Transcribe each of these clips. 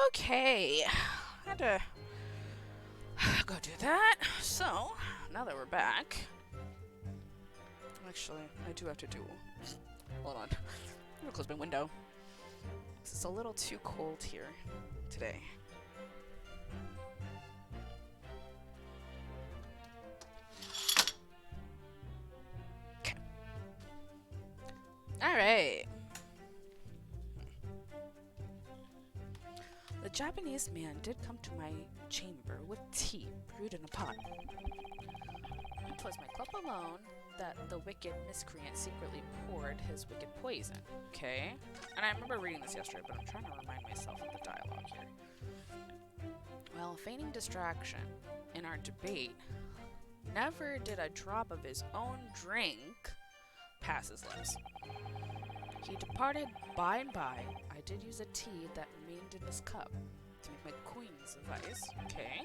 Okay, had to go do that. So, now that we're back, actually, I do have to do. Hold on, I'm gonna close my window. It's a little too cold here today. Okay. All right. The Japanese man did come to my chamber with tea brewed in a pot. 'Twas my cup alone that the wicked miscreant secretly poured his wicked poison. Okay? And I remember reading this yesterday, but I'm trying to remind myself of the dialogue here. Well, feigning distraction in our debate, never did a drop of his own drink pass his lips. He departed by and by. I did use a tea that remained in his cup to make my queen's advice. Okay.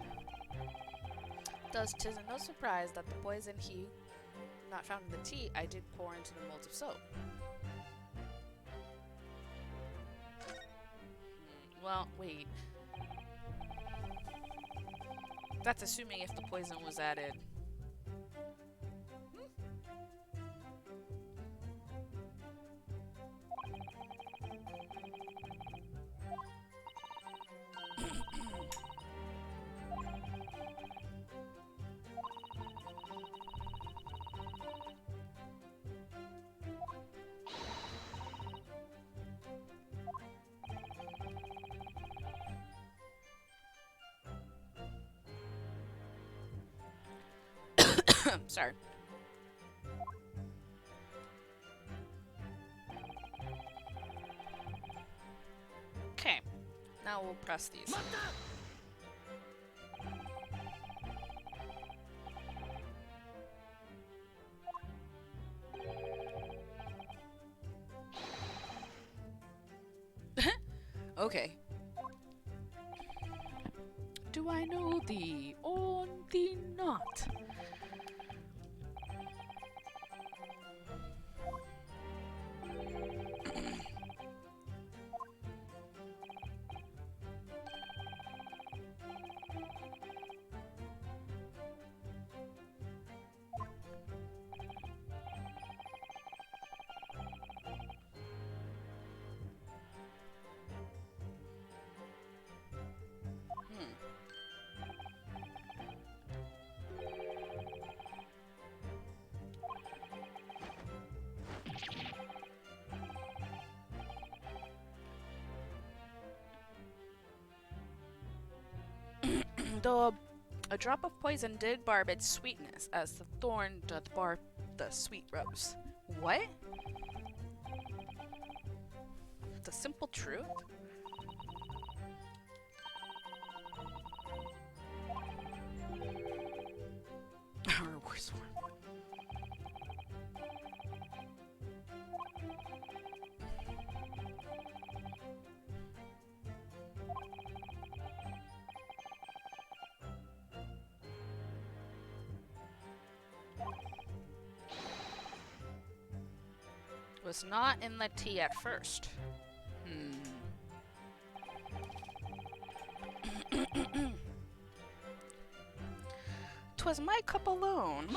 Thus, 'tis no surprise that the poison he not found in the tea I did pour into the molds of soap. Well, wait. That's assuming if the poison was added. Sorry. Okay, now we'll press these. Okay. Do I know thee? On thee not? Though a drop of poison did barb its sweetness, as the thorn doth barb the sweet rose. What? The simple truth? Or worse one. Was not in the tea at first. 'Twas my cup alone.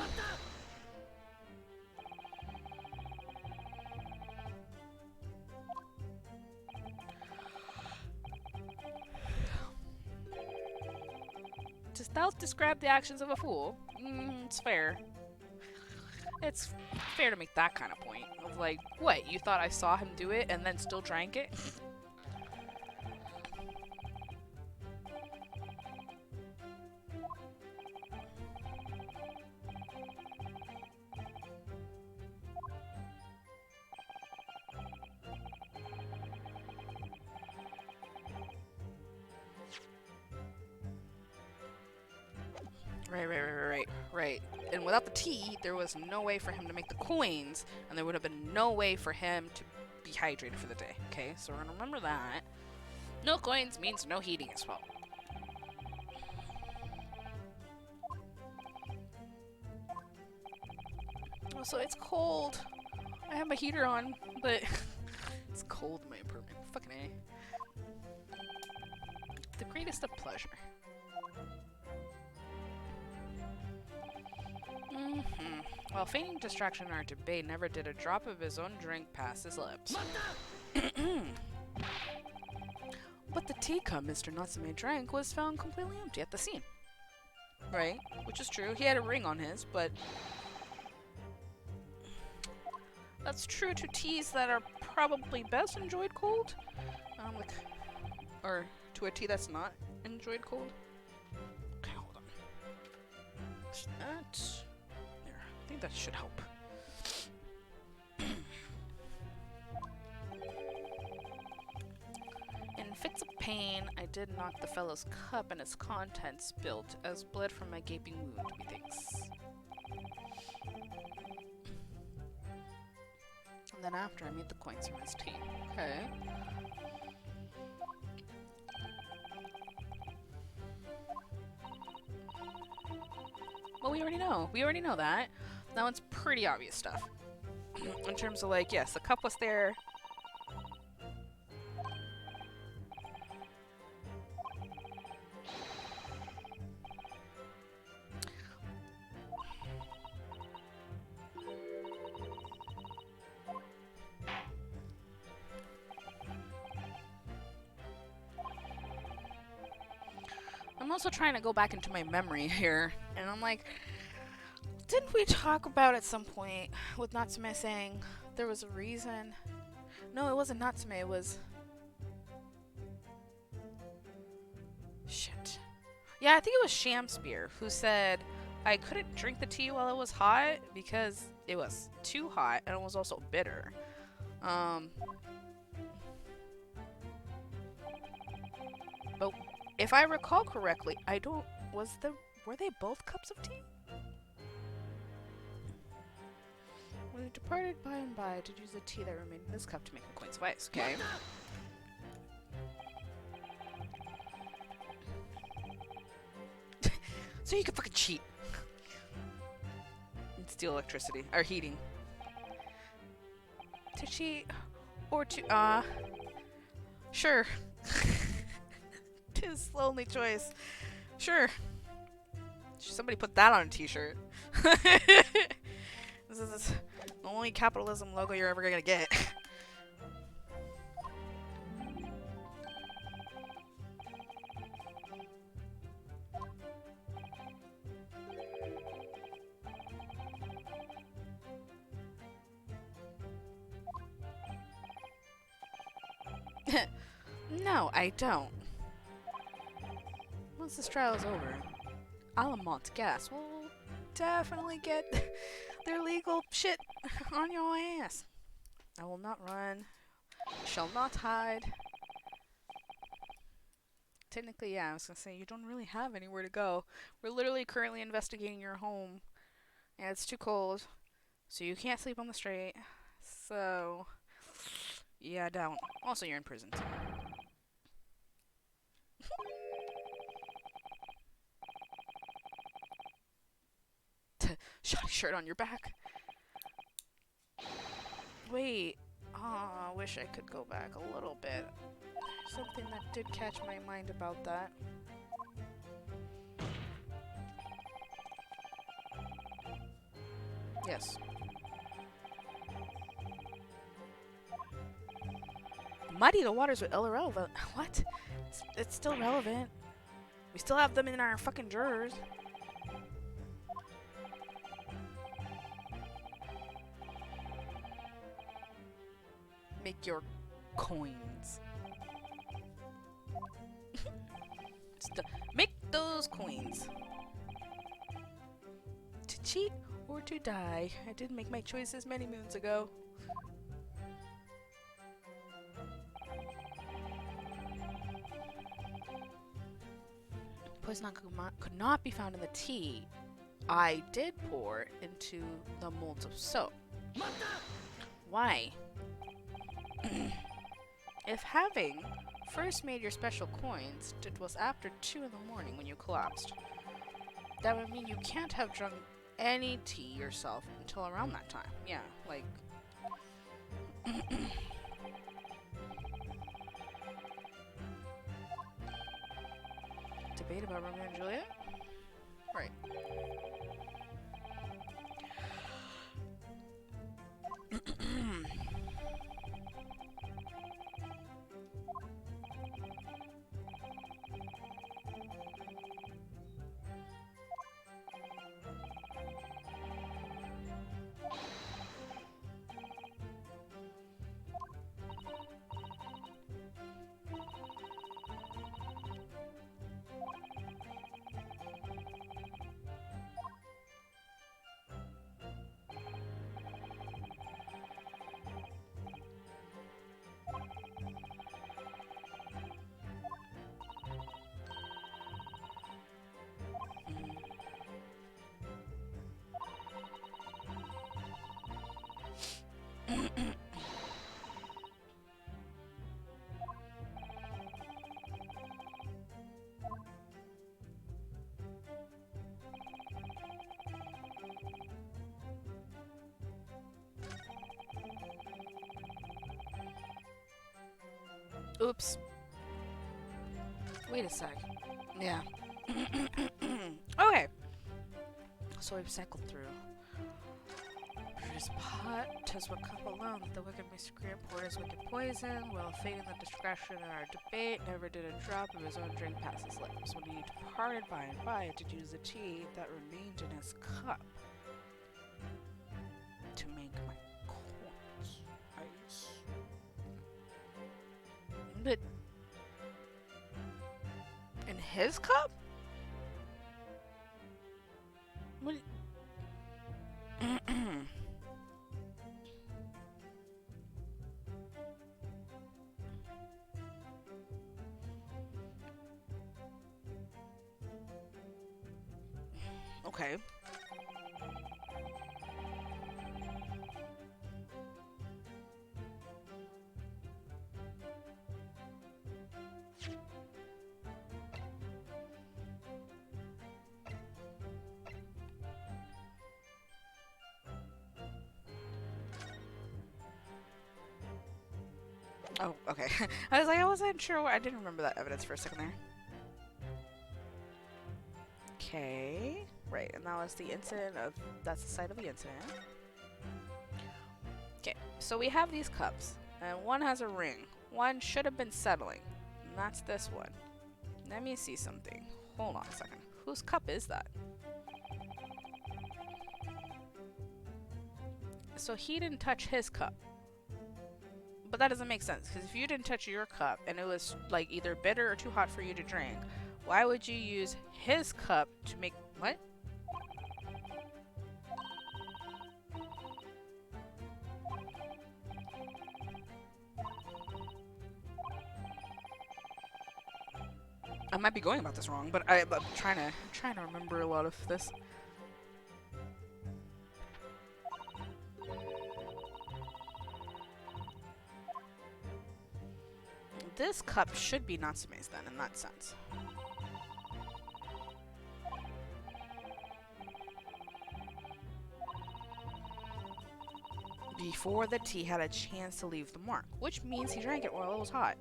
Dost thou describe the actions of a fool? It's fair. It's fair to make that kind of point. Of like, what, you thought I saw him do it and then still drank it? Right. And without the tea, there was no way for him to make the coins, and there would have been no way for him to be hydrated for the day. Okay, so we're gonna remember that. No coins means no heating as well. Oh, so it's cold. I have my heater on, but it's cold in my apartment. Fucking A. taste of pleasure. While feigning distraction in our debate, never did a drop of his own drink pass his lips. But the teacup Mr. Natsume drank was found completely empty at the scene. Right? Which is true. He had a ring on his, but that's true to teas that are probably best enjoyed cold. Or to a tea that's not enjoyed cold. Okay, hold on. That there. I think that should help. In fits of pain, I did knock the fellow's cup and its contents spilled as bled from my gaping wound, methinks. And then after, I made the coins from his tea. Okay. Well, we already know. We already know that. That one's pretty obvious stuff. In terms of, like, yes, the cup was there. I'm also trying to go back into my memory here, and I'm like, didn't we talk about at some point with Natsume saying there was a reason? No, it wasn't Natsume, it was... Shit. Yeah, I think it was Shamspear who said I couldn't drink the tea while it was hot because it was too hot and it was also bitter. But if I recall correctly, were they both cups of tea? When it departed by and by, I did use the tea that remained in this cup to make the coins of ice, okay? So you can fucking cheat. And steal electricity, or heating. To cheat, or to, sure. Tis the only choice. Sure. Somebody put that on a t-shirt. This is the only capitalism logo you're ever gonna get. No, I don't. Once this trial is over, Alamont Gas will definitely get their legal shit on your ass. I will not run. Shall not hide. Technically, yeah, I was gonna say, you don't really have anywhere to go. We're literally currently investigating your home. And it's too cold. So you can't sleep on the street. So, yeah, don't. Also, you're in prison. Shoddy shirt on your back. Wait. I wish I could go back a little bit. Something that did catch my mind about that. Yes. Muddy the waters with irrelevant. What? It's still relevant. We still have them in our fucking drawers. Make your coins. Make those coins. To cheat or to die. I did make my choices many moons ago. Poison could not be found in the tea. I did pour into the molds of soap. Why? If having first made your special coins, it was after 2 in the morning when you collapsed. That would mean you can't have drunk any tea yourself until around that time. Yeah, like... debate about Romeo and Juliet? Right. Oops. Wait a sec. Yeah. Okay. So we've cycled through. Brutus pot, tis what cup alone that the wicked miscreant poured his wicked poison, while feigning the discretion in our debate, never did a drop of his own drink pass his lips. When he departed by and by, did use the tea that remained in his cup to make my coins. Ice. But in his cup? What? Okay. Oh, okay. I was like, I wasn't sure. I didn't remember that evidence for a second there. Okay. Right, and that was the incident of... That's the site of the incident. Okay, so we have these cups. And one has a ring. One should have been settling. And that's this one. Let me see something. Hold on a second. Whose cup is that? So he didn't touch his cup. But that doesn't make sense, because if you didn't touch your cup and it was like either bitter or too hot for you to drink, why would you use his cup to make... What? I might be going about this wrong, but I'm trying to remember a lot of this. This cup should be Natsume's then, in that sense. Before the tea had a chance to leave the mark, which means he drank it while it was hot.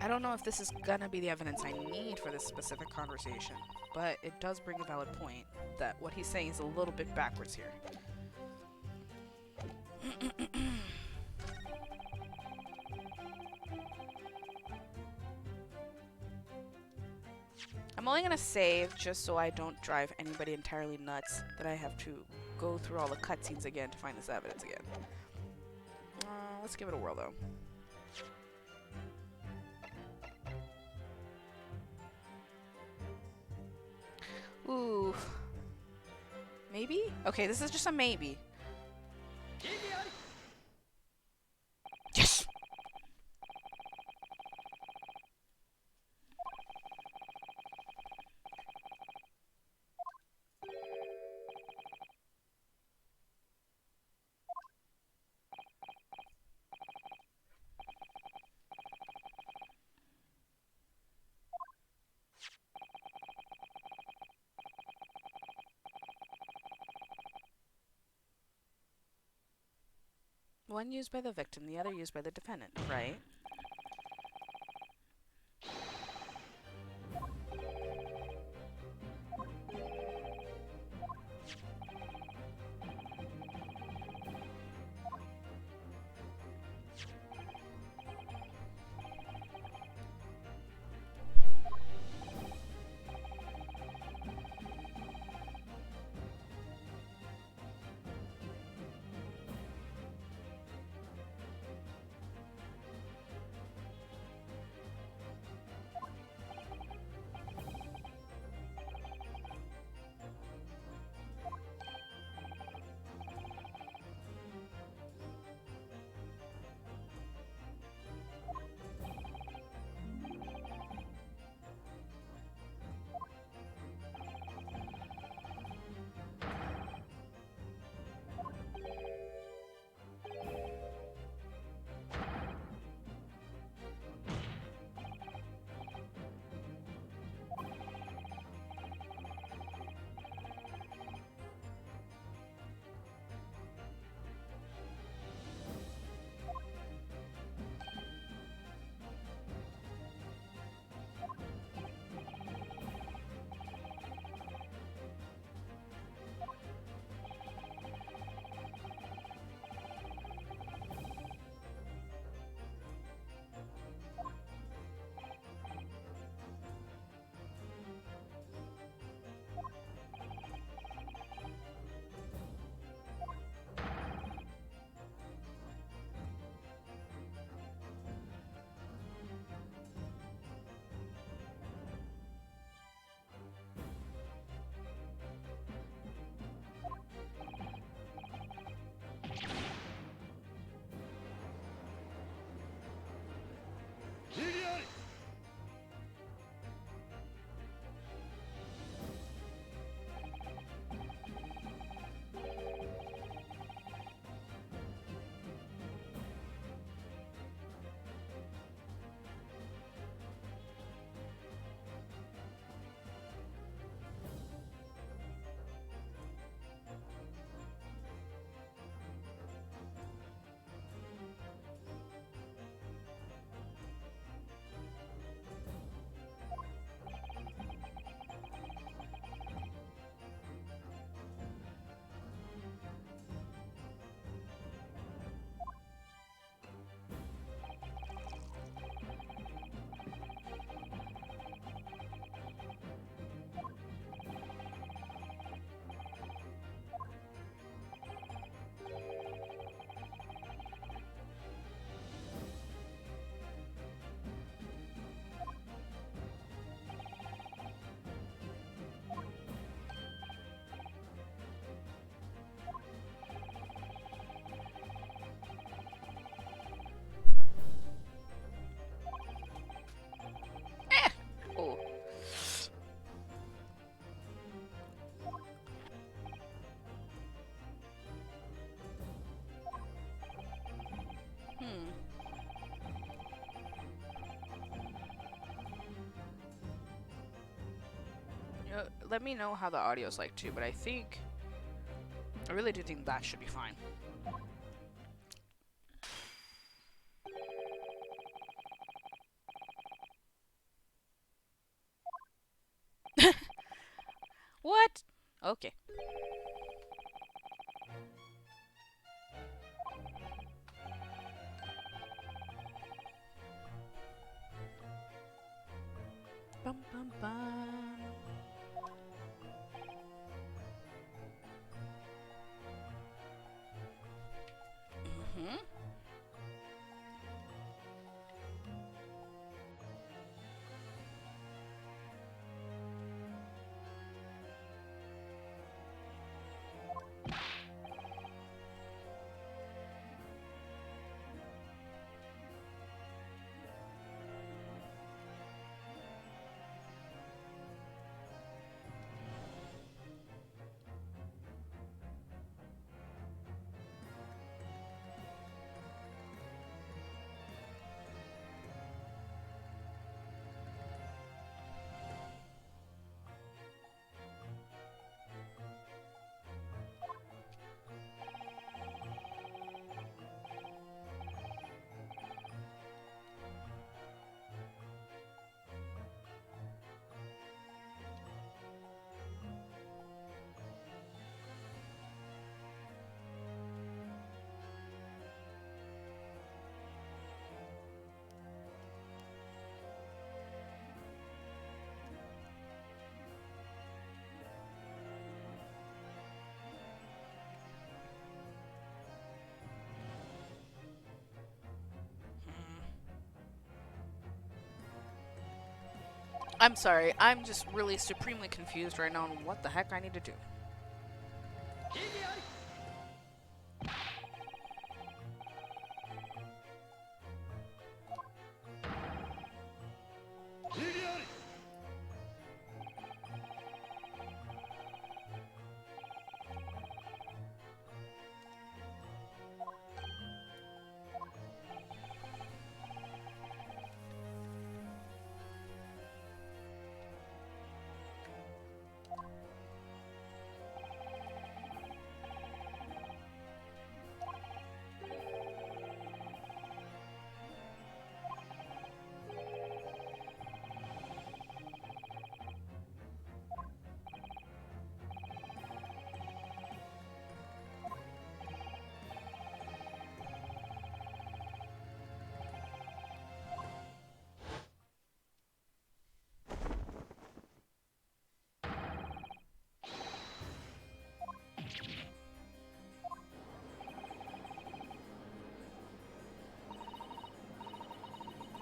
I don't know if this is gonna be the evidence I need for this specific conversation, but it does bring a valid point that what he's saying is a little bit backwards here. I'm only gonna save just so I don't drive anybody entirely nuts that I have to go through all the cutscenes again to find this evidence again. Let's give it a whirl though. Ooh. Maybe? Okay, this is just a maybe. Yes! One used by the victim, the other used by the defendant, right? let me know how the audio's like too, but I really do think that should be fine. What? Okay. Bum bum bum. Mm-hmm. I'm sorry, I'm just really supremely confused right now on what the heck I need to do.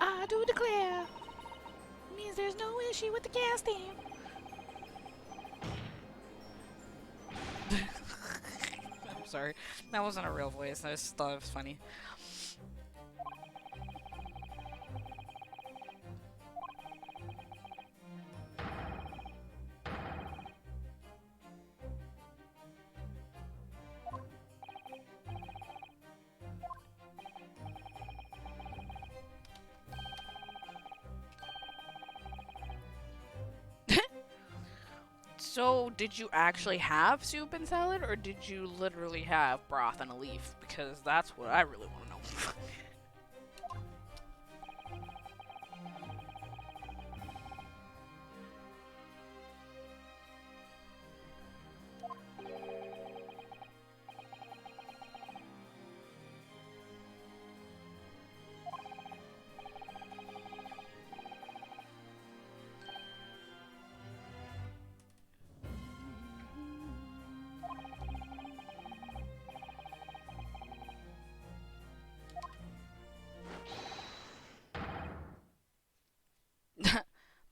I do declare, means there's no issue with the casting. I'm sorry, that wasn't a real voice. I just thought it was funny. So, did you actually have soup and salad, or did you literally have broth and a leaf? Because that's what I really want to know.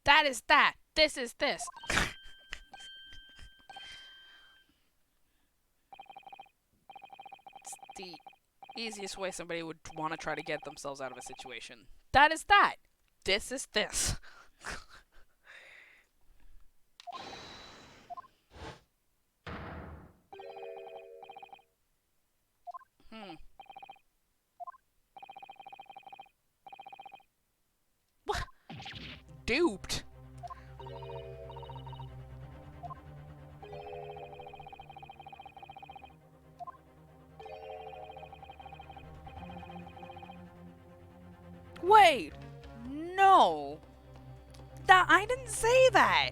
That is that. This is this. It's the easiest way somebody would want to try to get themselves out of a situation. That is that. This is this. Hmm. What? Duped? Wait! No! That I didn't say that!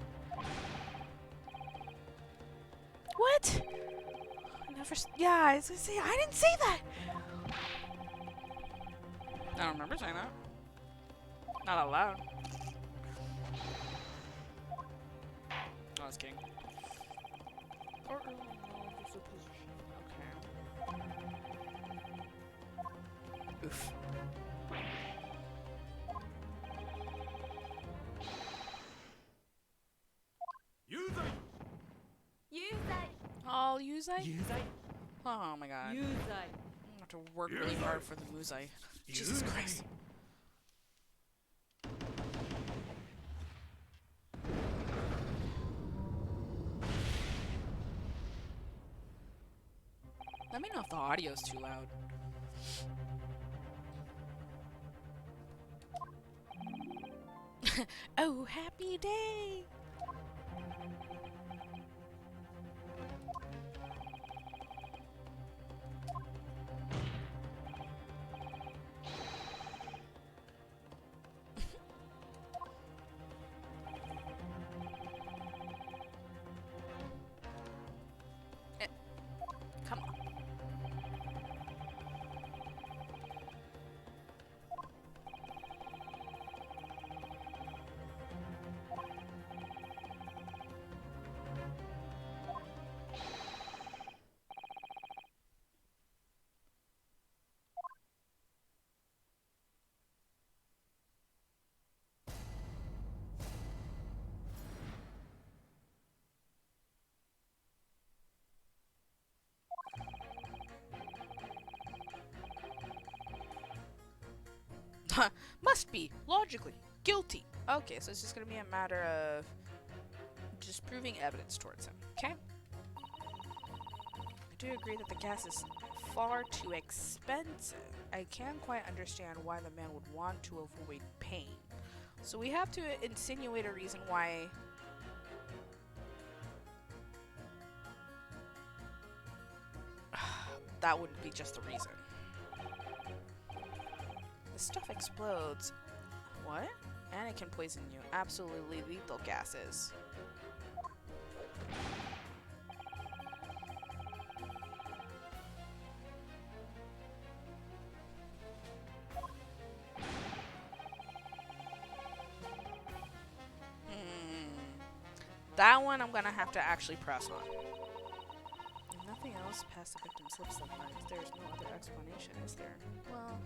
What? Yeah, I was gonna say, I didn't say that! I don't remember saying that. Not out loud. I was kidding. Okay. Oof. All Yuzai? Oh my god. I'm gonna have to work really hard for the Muzai. Jesus Christ. Let me know if the audio's too loud. Oh, happy day! Come on. Must be, logically, guilty. Okay, so it's just gonna be a matter of just proving evidence towards him, okay? I do agree that the gas is far too expensive. I can't quite understand why the man would want to avoid pain. So we have to insinuate a reason why... that wouldn't be just the reason. The stuff explodes. What? And it can poison you. Absolutely lethal gases. That one I'm gonna have to actually press on. Nothing else past the victim's lips sometimes. There's no other explanation, is there? Well,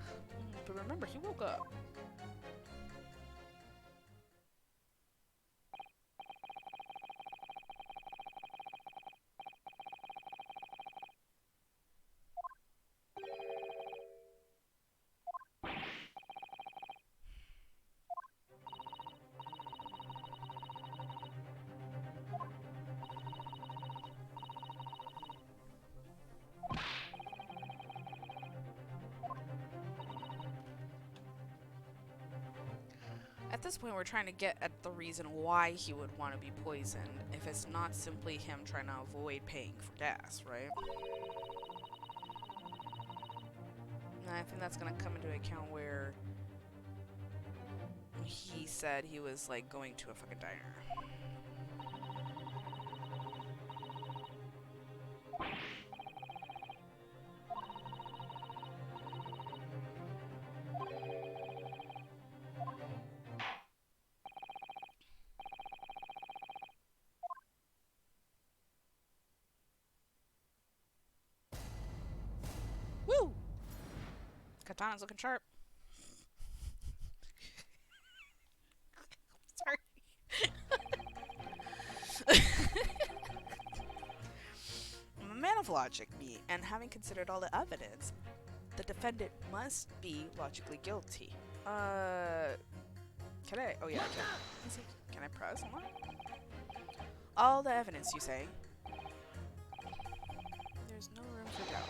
but remember, he woke up. At this point, we're trying to get at the reason why he would want to be poisoned, if it's not simply him trying to avoid paying for gas, right? And I think that's going to come into account where he said he was, like, going to a fucking diner. Woo! Katana's looking sharp. Sorry. I'm a man of logic, me, and having considered all the evidence, the defendant must be logically guilty. Can I? Oh yeah, I can. Can I press? Hold on. All the evidence, you say? There's no room for doubt.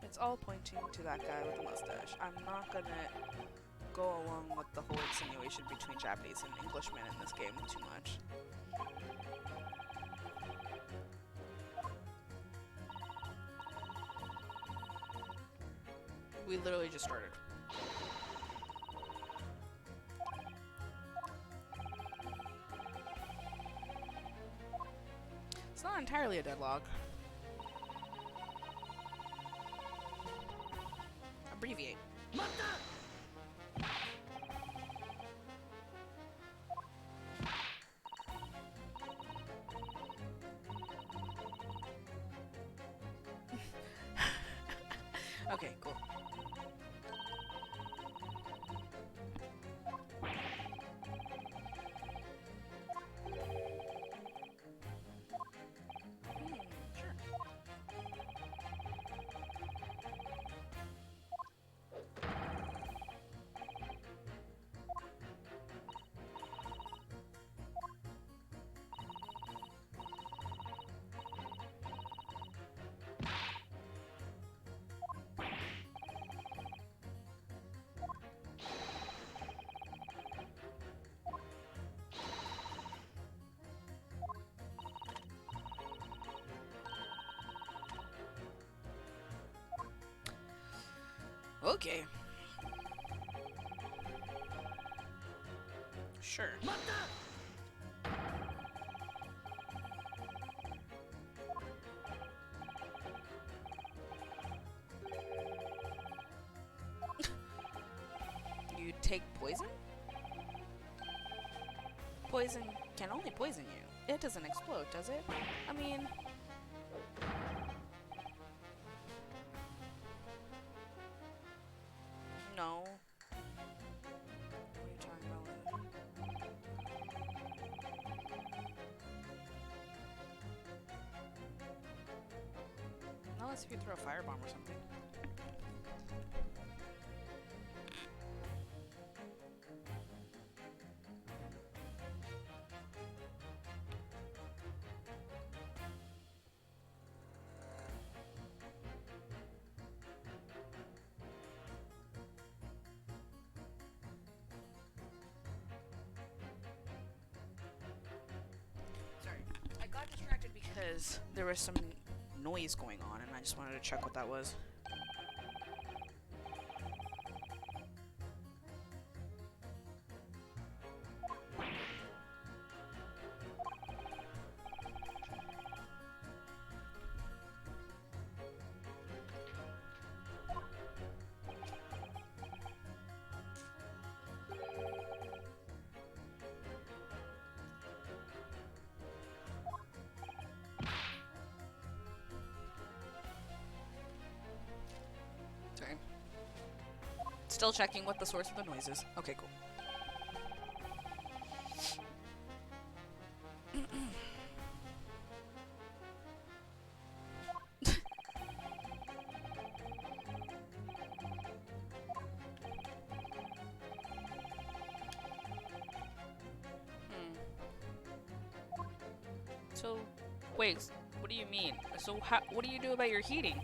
It's all pointing to that guy with the mustache. I'm not gonna go along with the whole insinuation between Japanese and Englishmen in this game too much. We literally just started. It's not entirely a deadlock. Abbreviate. Okay, cool. Sure. Okay. Sure. You take poison? Poison can only poison you. It doesn't explode, does it? I mean... No. What are you talking about? Unless if you throw a firebomb or something. Sorry. I got distracted because there was some noise going on and I just wanted to check what that was. Sorry. Still checking what the source of the noise is. Okay, cool. So, wait, what do you mean? So, what do you do about your heating?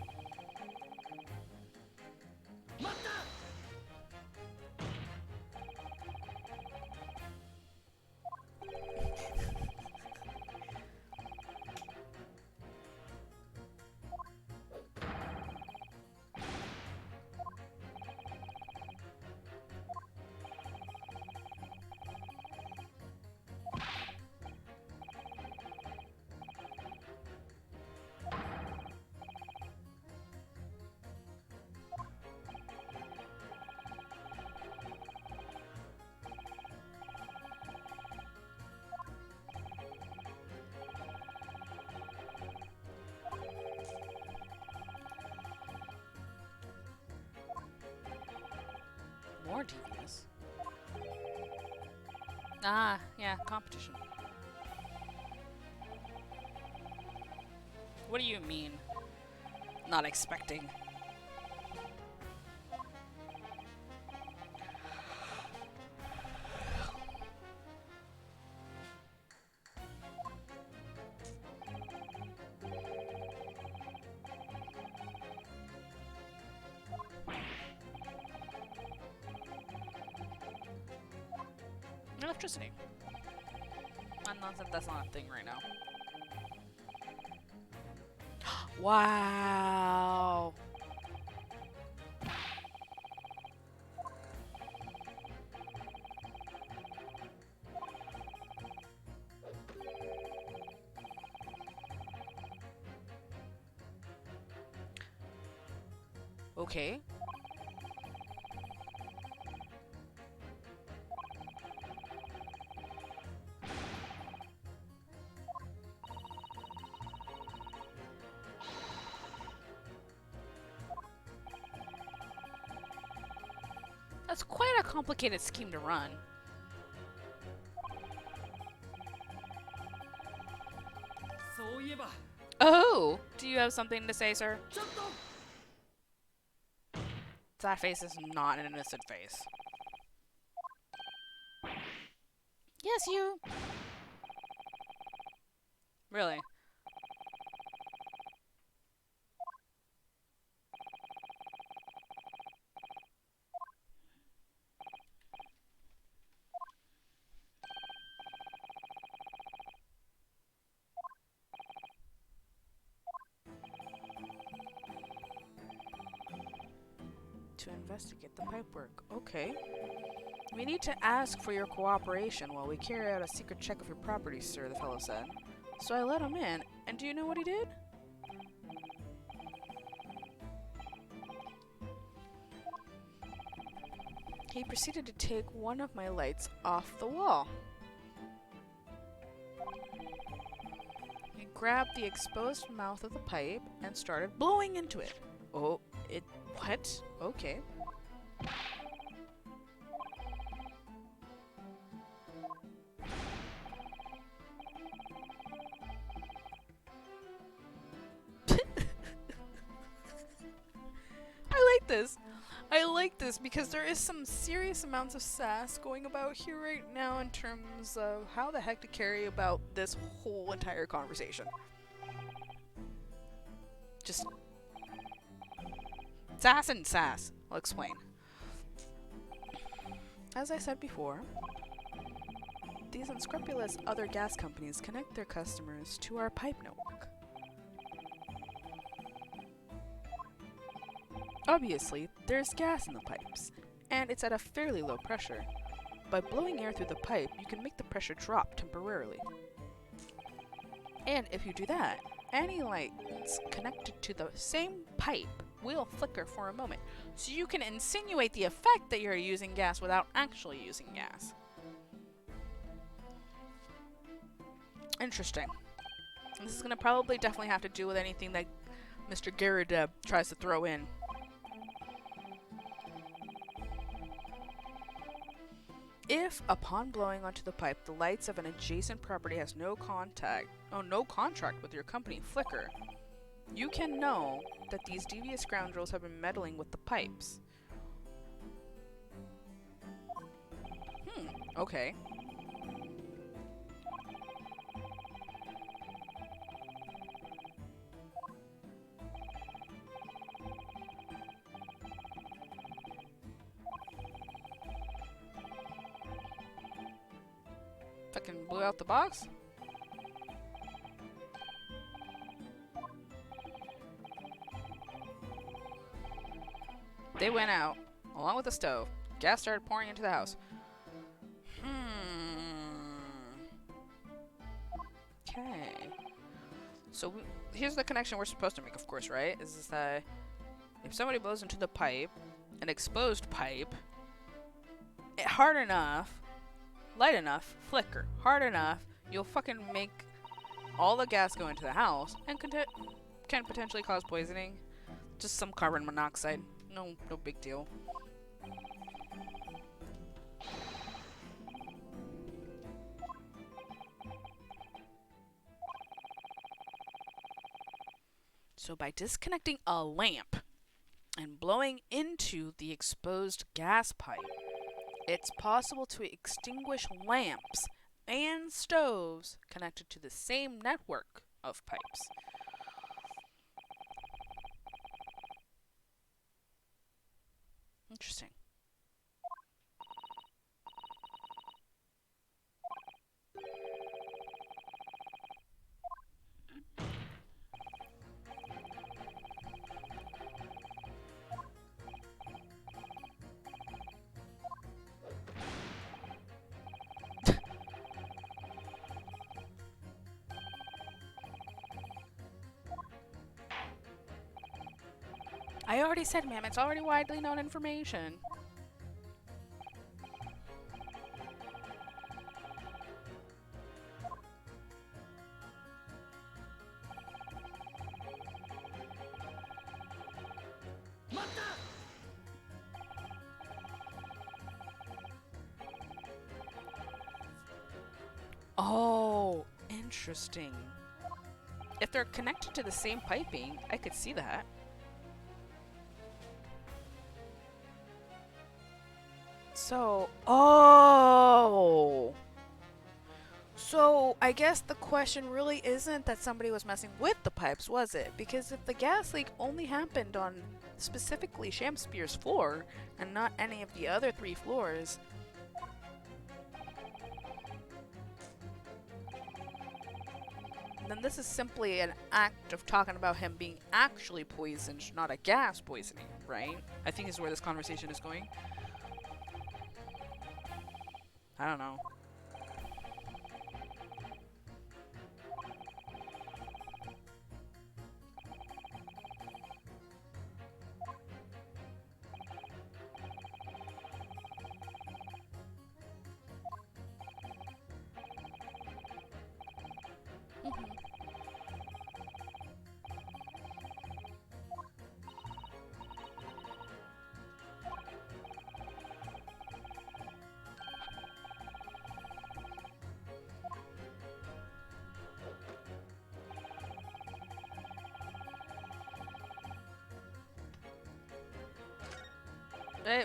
More devious. Ah, yeah, competition. What do you mean? Not expecting. Electricity. That's not a thing right now. Wow. Okay. That's quite a complicated scheme to run. Oh! Do you have something to say, sir? That face is not an innocent face. Yes, you! Really? To investigate the pipework. Okay. We need to ask for your cooperation while we carry out a secret check of your property, sir, the fellow said. So I let him in, and do you know what he did? He proceeded to take one of my lights off the wall. He grabbed the exposed mouth of the pipe and started blowing into it. Oh, what? Okay. I like this because there is some serious amounts of sass going about here right now in terms of how the heck to carry about this whole entire conversation. Just sass and sass. I'll explain. As I said before, these unscrupulous other gas companies connect their customers to our pipe network. Obviously, there's gas in the pipes, and it's at a fairly low pressure. By blowing air through the pipe, you can make the pressure drop temporarily. And if you do that, any lights connected to the same pipe will flicker for a moment, so you can insinuate the effect that you're using gas without actually using gas. Interesting. This is going to probably definitely have to do with anything that Mr. Garrett tries to throw in. If, upon blowing onto the pipe, the lights of an adjacent property has no contract with your company flicker, you can know that these devious scoundrels have been meddling with the pipes. Okay. Fucking blew out the box? They went out, along with the stove. Gas started pouring into the house. Okay. So here's the connection we're supposed to make, of course, right? Is that if somebody blows into the pipe, an exposed pipe, hard enough, light enough, flicker, hard enough, you'll fucking make all the gas go into the house and can potentially cause poisoning. Just some carbon monoxide. No big deal. So by disconnecting a lamp and blowing into the exposed gas pipe, it's possible to extinguish lamps and stoves connected to the same network of pipes. Interesting. I already said, ma'am, it's already widely known information. Oh, interesting. If they're connected to the same piping, I could see that. So, oh. So, I guess the question really isn't that somebody was messing with the pipes, was it? Because if the gas leak only happened on specifically Shamspeare's floor and not any of the other 3 floors, then this is simply an act of talking about him being actually poisoned, not a gas poisoning, right? I think is where this conversation is going. I don't know.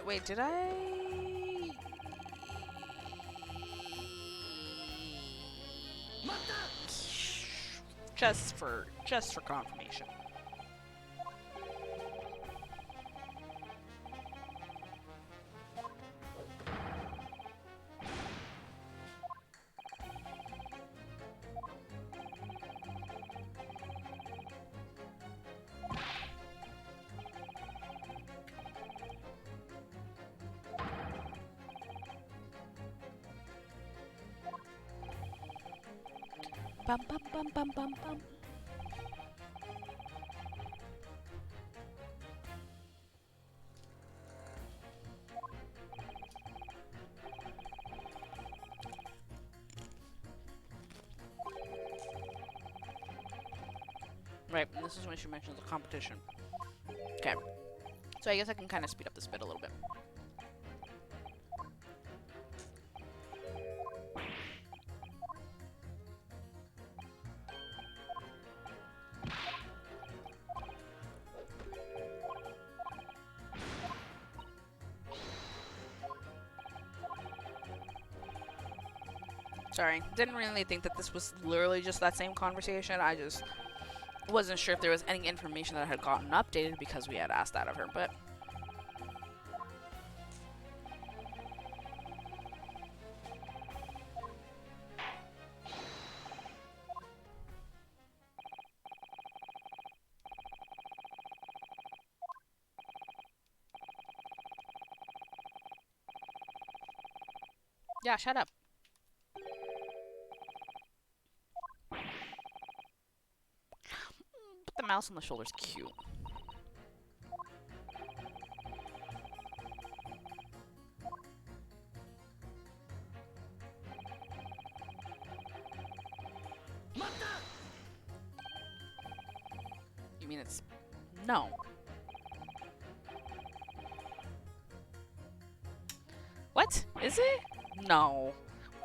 Wait, did I? Just for confirmation. Bum bum bum bum bum bum. Right, and this is when she mentions the competition. Okay. So I guess I can kind of speed up this bit a little bit. Sorry, didn't really think that this was literally just that same conversation. I just wasn't sure if there was any information that had gotten updated because we had asked that of her, but... Yeah, shut up. Put the mouse on the shoulder's cute. You mean it's... No. What? Is it? No.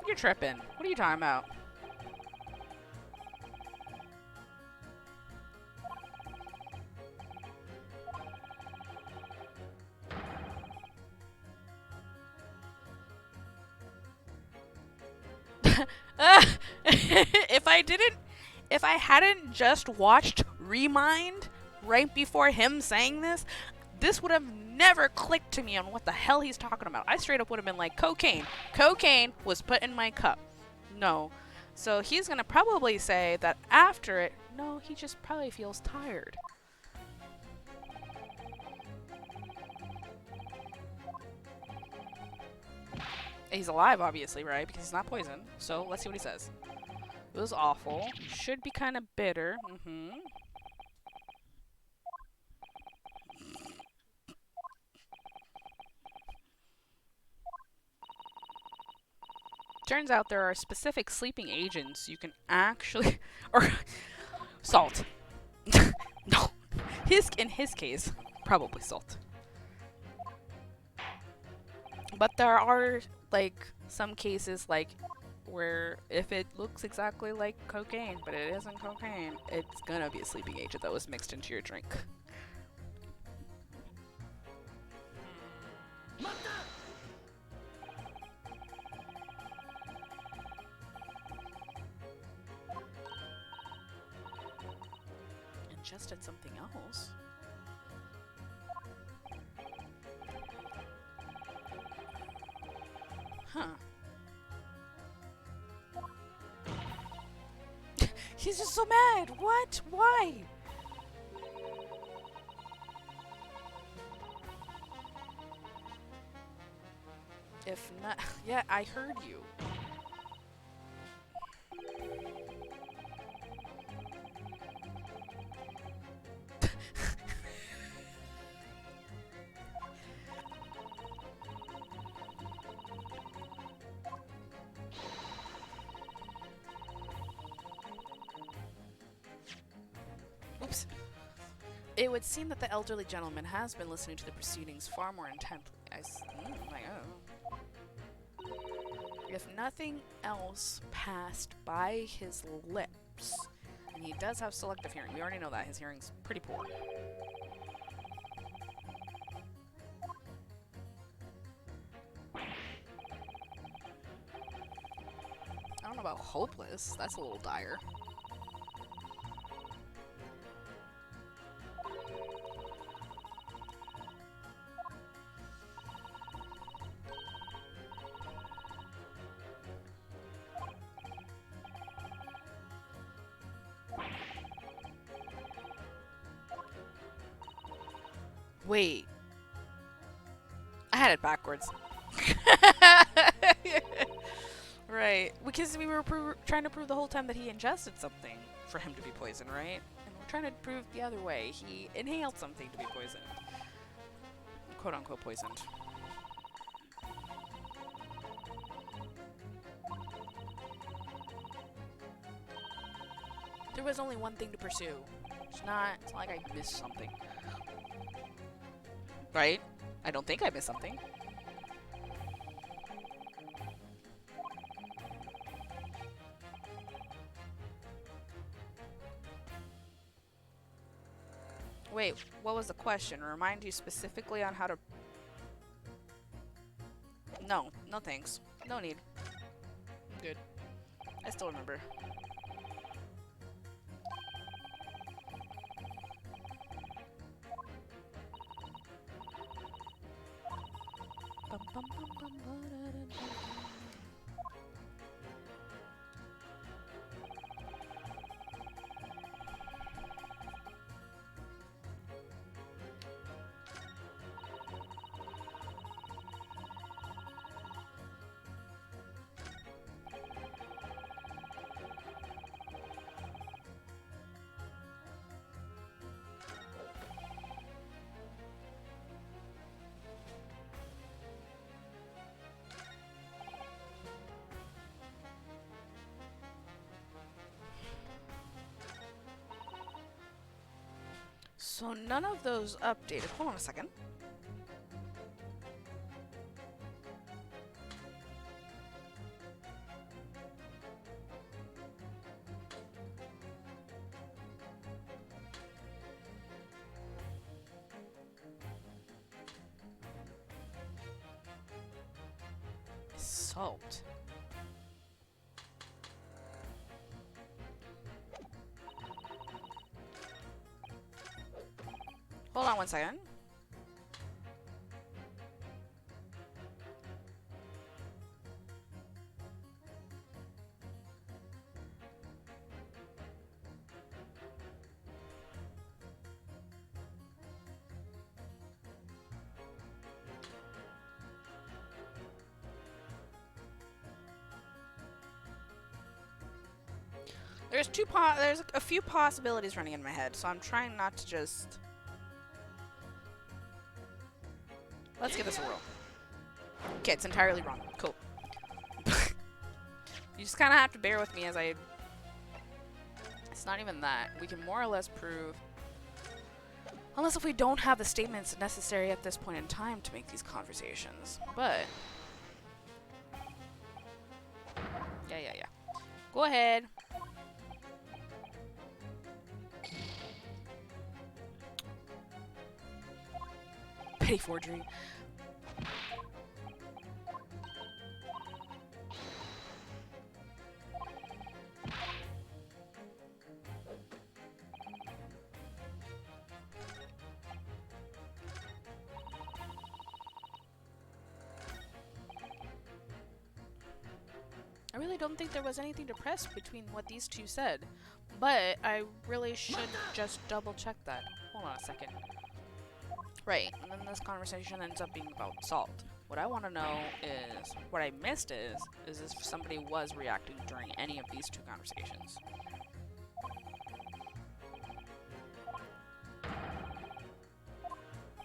You're tripping. What are you talking about? If I hadn't just watched Remind right before him saying this, this would have never clicked to me on what the hell he's talking about. I straight up would have been like, cocaine. Cocaine was put in my cup. No. So he's gonna probably say that after it, no, he just probably feels tired. He's alive, obviously, right? Because he's not poisoned. So let's see what he says. It was awful. Should be kind of bitter. Turns out there are specific sleeping agents you can actually... or... salt. No. In his case, probably salt. But there are, like, some cases, like, where if it looks exactly like cocaine, but it isn't cocaine, it's gonna be a sleeping agent that was mixed into your drink. Ingested something else. Huh. He's just so mad! What? Why? If not... Yeah, I heard you. Oops. It would seem that the elderly gentleman has been listening to the proceedings far more intently. If nothing else passed by his lips, and he does have selective hearing. We already know that. His hearing's pretty poor. I don't know about hopeless. That's a little dire. Wait. I had it backwards. Right. Because we were trying to prove the whole time that he ingested something for him to be poisoned, right? And we're trying to prove the other way. He inhaled something to be poisoned. Quote unquote poisoned. There was only one thing to pursue. It's not like I missed something. Right? I don't think I missed something. Wait, what was the question? Remind you specifically on how to... No, no thanks. No need. I'm good. I still remember. So none of those updated. Hold on a second. Salt. Hold on one second. There's a few possibilities running in my head, so I'm trying not to just... Let's give this a whirl. Okay, it's entirely wrong. Cool. just kind of have to bear with me as I... It's not even that. We can more or less prove... Unless if we don't have the statements necessary at this point in time to make these conversations. But... Yeah. Go ahead. Petty forgery. I really don't think there was anything to press between what these two said, but I really should just double check that. Hold on a second. Right, and then this conversation ends up being about salt. What I want to know is, what I missed is if somebody was reacting during any of these two conversations.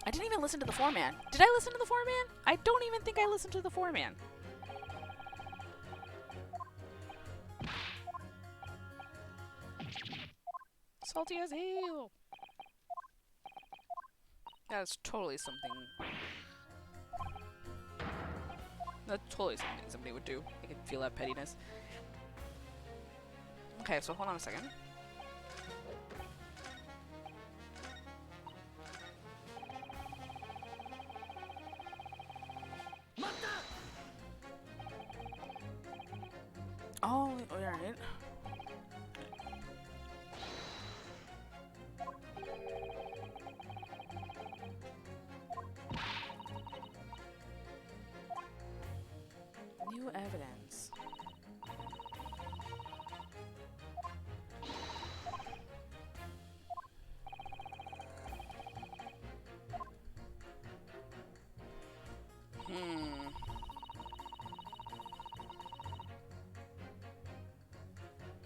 I didn't even listen to the foreman. Did I listen to the foreman? I don't even think I listened to the foreman. Salty as hell. That's totally something. That's totally something somebody would do. I can feel that pettiness. Okay, so hold on a second. Oh, alright. New evidence.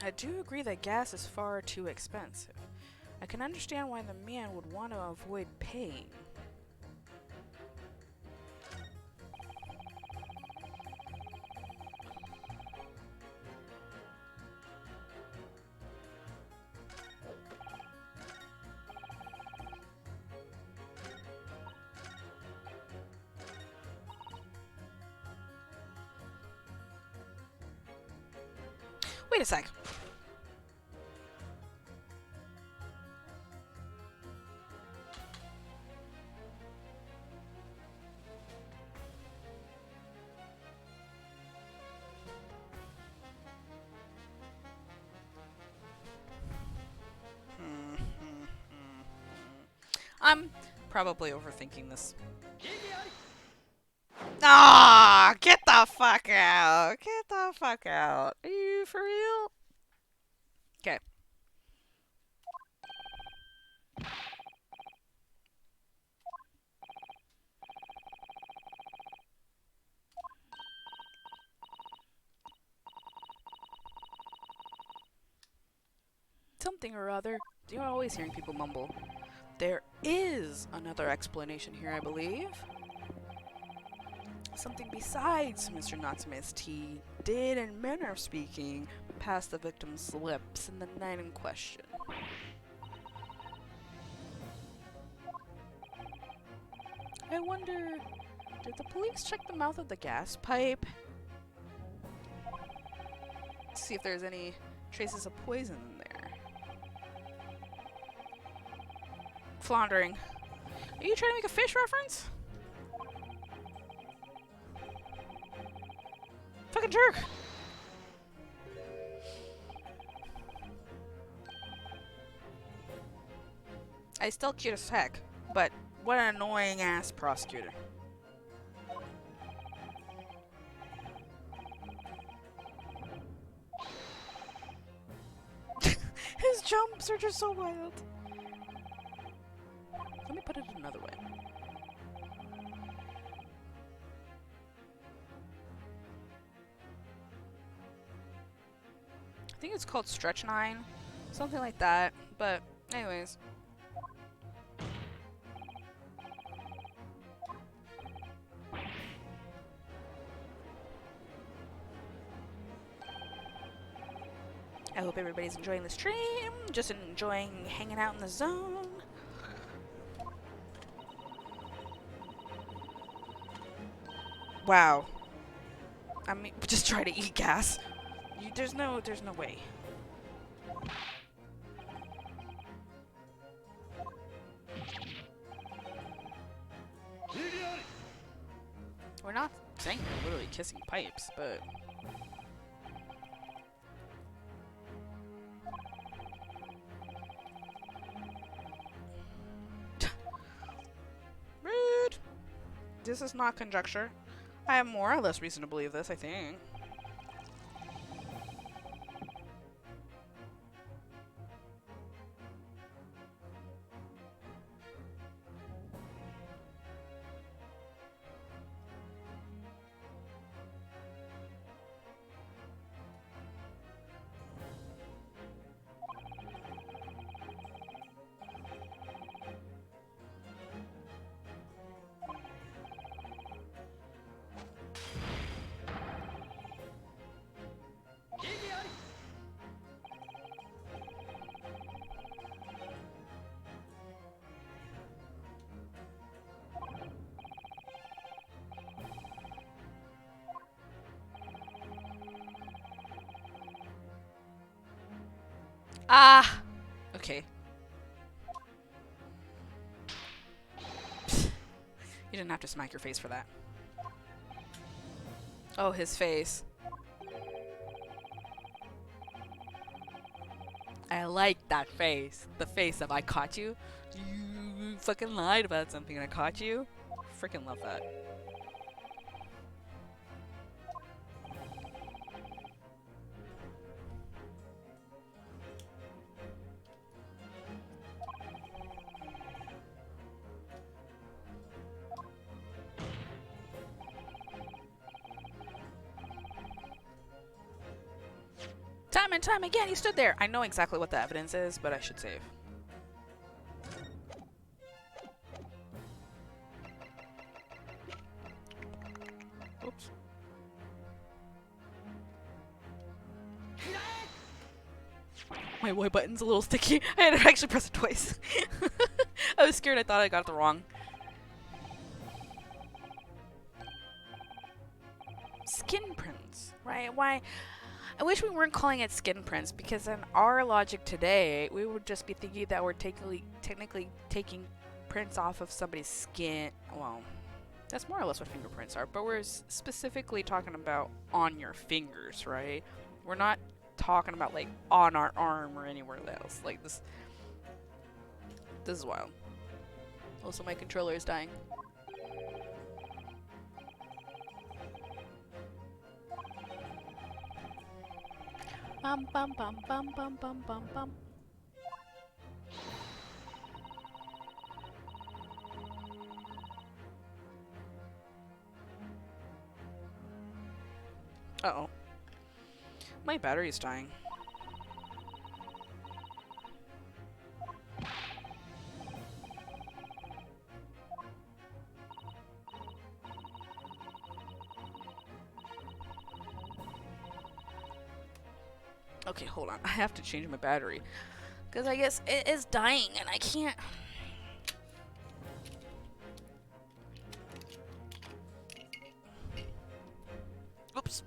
I do agree that gas is far too expensive. I can understand why the man would want to avoid paying. Wait a sec. I'm probably overthinking this. Ah, get the fuck out. Get the fuck out. Are you for real? Okay. Something or other. You're always hearing people mumble. There is another explanation here, I believe. Something besides Mr. Natsume's tea did, in manner of speaking, pass the victim's lips in the night in question. I wonder, did the police check the mouth of the gas pipe? See if there's any traces of poison in there. Floundering. Are you trying to make a fish reference? Fucking jerk! I still cute as heck, but what an annoying ass prosecutor. His jumps are just so wild. Let me put it another way. I think it's called Stretch 9. Something like that. But, anyways. I hope everybody's enjoying the stream, just enjoying hanging out in the zone. Wow. I mean, just try to eat gas. There's no way. We're not saying we're literally kissing pipes, but... Rude! This is not conjecture. I have more or less reason to believe this, I think. Ah! Okay. You didn't have to smack your face for that. Oh, his face. I like that face. The face of I caught you. You fucking lied about something and I caught you. Freaking love that. Time and time again, he stood there. I know exactly what the evidence is, but I should save. Oops. My Y button's a little sticky. I had to actually press it twice. I was scared. I thought I got it wrong. Skin prints, right? Why? I wish we weren't calling it skin prints, because in our logic today, we would just be thinking that we're technically taking prints off of somebody's skin. Well, that's more or less what fingerprints are, but we're specifically talking about on your fingers, right? We're not talking about like on our arm or anywhere else. Like this is wild. Also, my controller is dying. Bum bum bum bum bum bum bum bum. Uh-oh. My battery's dying. Okay, hold on. I have to change my battery. Because I guess it is dying and I can't... Oops.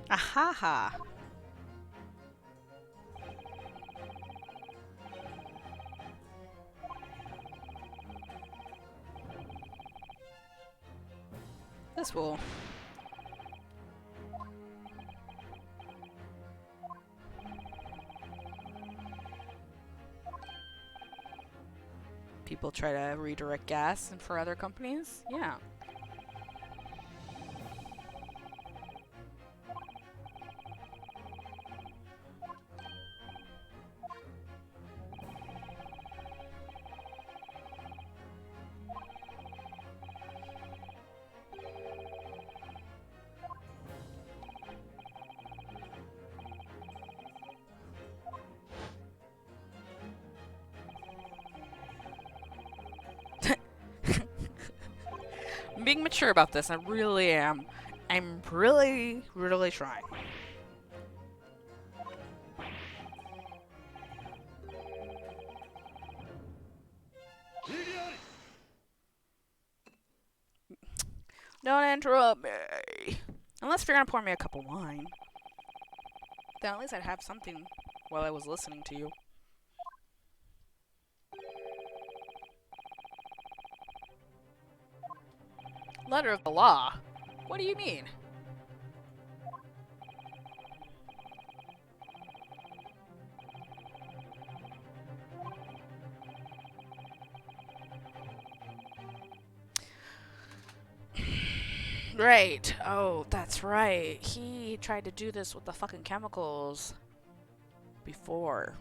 Ahaha. This will. People try to redirect gas and for other companies? Yeah. I'm being mature about this. I really am. I'm really, really trying. Don't interrupt me. Unless you're gonna pour me a cup of wine. Then at least I'd have something while I was listening to you. Letter of the law? What do you mean? Right. Oh, that's right. He tried to do this with the fucking chemicals before.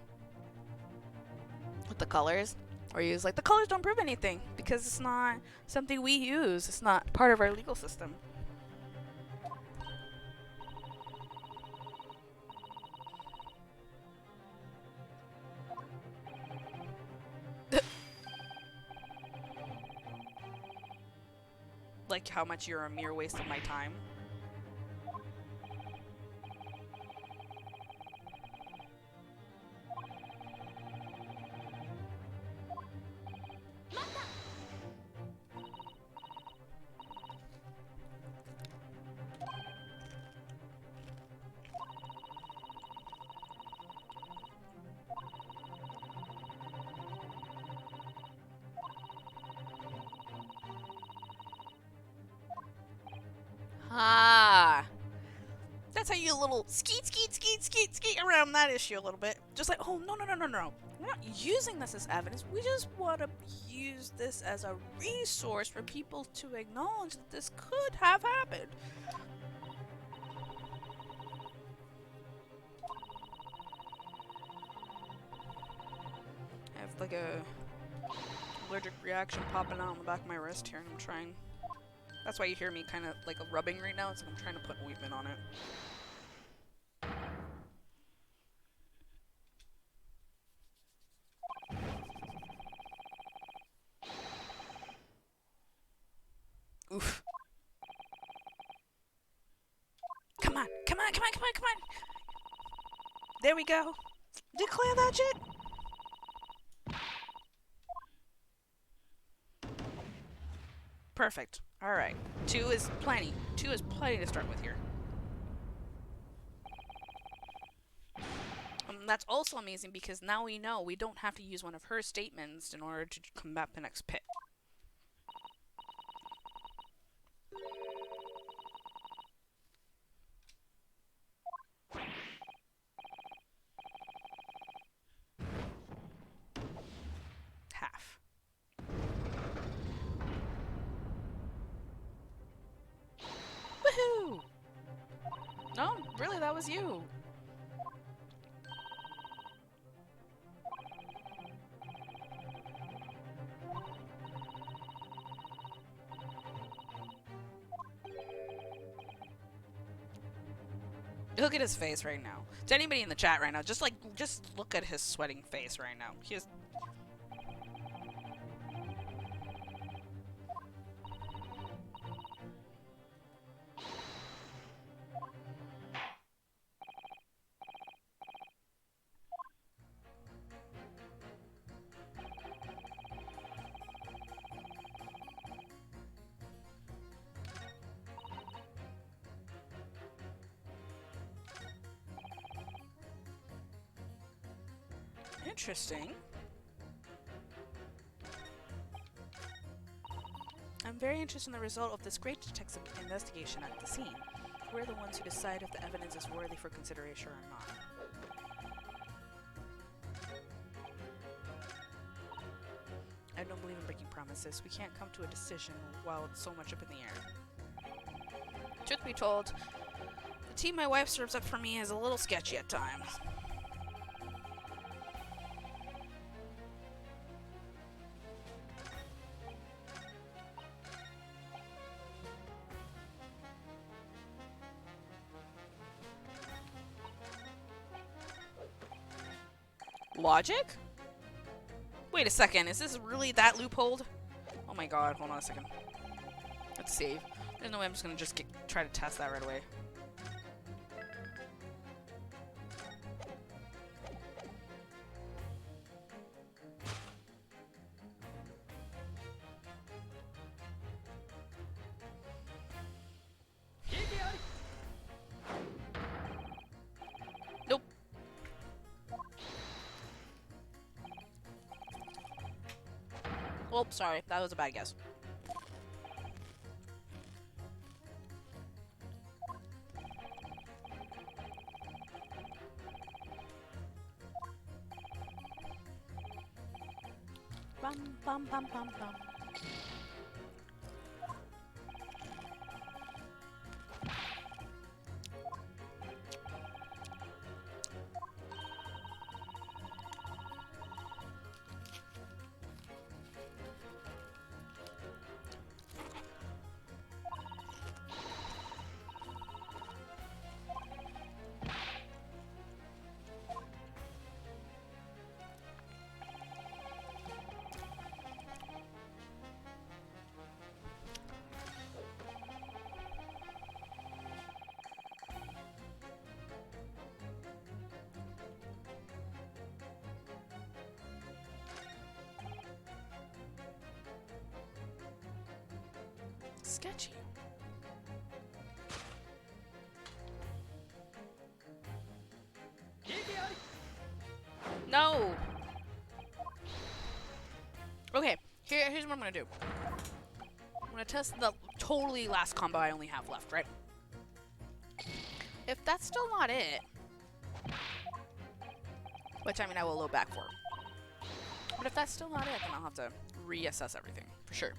With the colors. Or he was like, the colors don't prove anything because it's not something we use. It's not part of our legal system. Like how much you're a mere waste of my time. Ah. That's how you little skeet around that issue a little bit. Just like, oh, no. We're not using this as evidence. We just want to use this as a resource for people to acknowledge that this could have happened. I have like a allergic reaction popping out on the back of my wrist here, and I'm trying. That's why you hear me kind of like a rubbing right now. It's like I'm trying to put ointment on it. Oof. Come on. There we go. Declare that shit. Perfect. Alright. 2 is plenty. 2 is plenty to start with here. That's also amazing because now we know we don't have to use one of her statements in order to combat the next pit. Half. Woohoo! No, really, that was you. Look at his face right now. To anybody in the chat right now, just look at his sweating face right now. He is. Interesting. I'm very interested in the result of this great detective investigation at the scene. We're the ones who decide if the evidence is worthy for consideration or not. I don't believe in breaking promises. We can't come to a decision while it's so much up in the air. Truth be told, the tea my wife serves up for me is a little sketchy at times. Logic? Wait a second, is this really that loopholed? Oh my god, hold on a second. Let's save. There's no way I'm just gonna try to test that right away. Nope. Oh, sorry, that was a bad guess. Bum bum bum bum bum. Sketchy. No! Okay, here's what I'm gonna do. I'm gonna test the totally last combo I only have left, right? If that's still not it, which I mean I will load back for, but if that's still not it, then I'll have to reassess everything, for sure.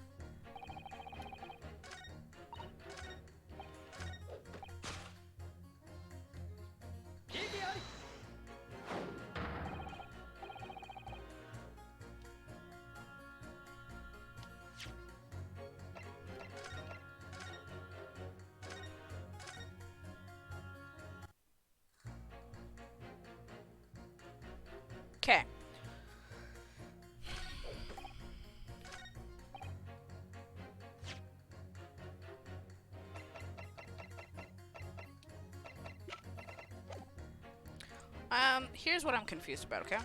Okay. Here's what I'm confused about, okay?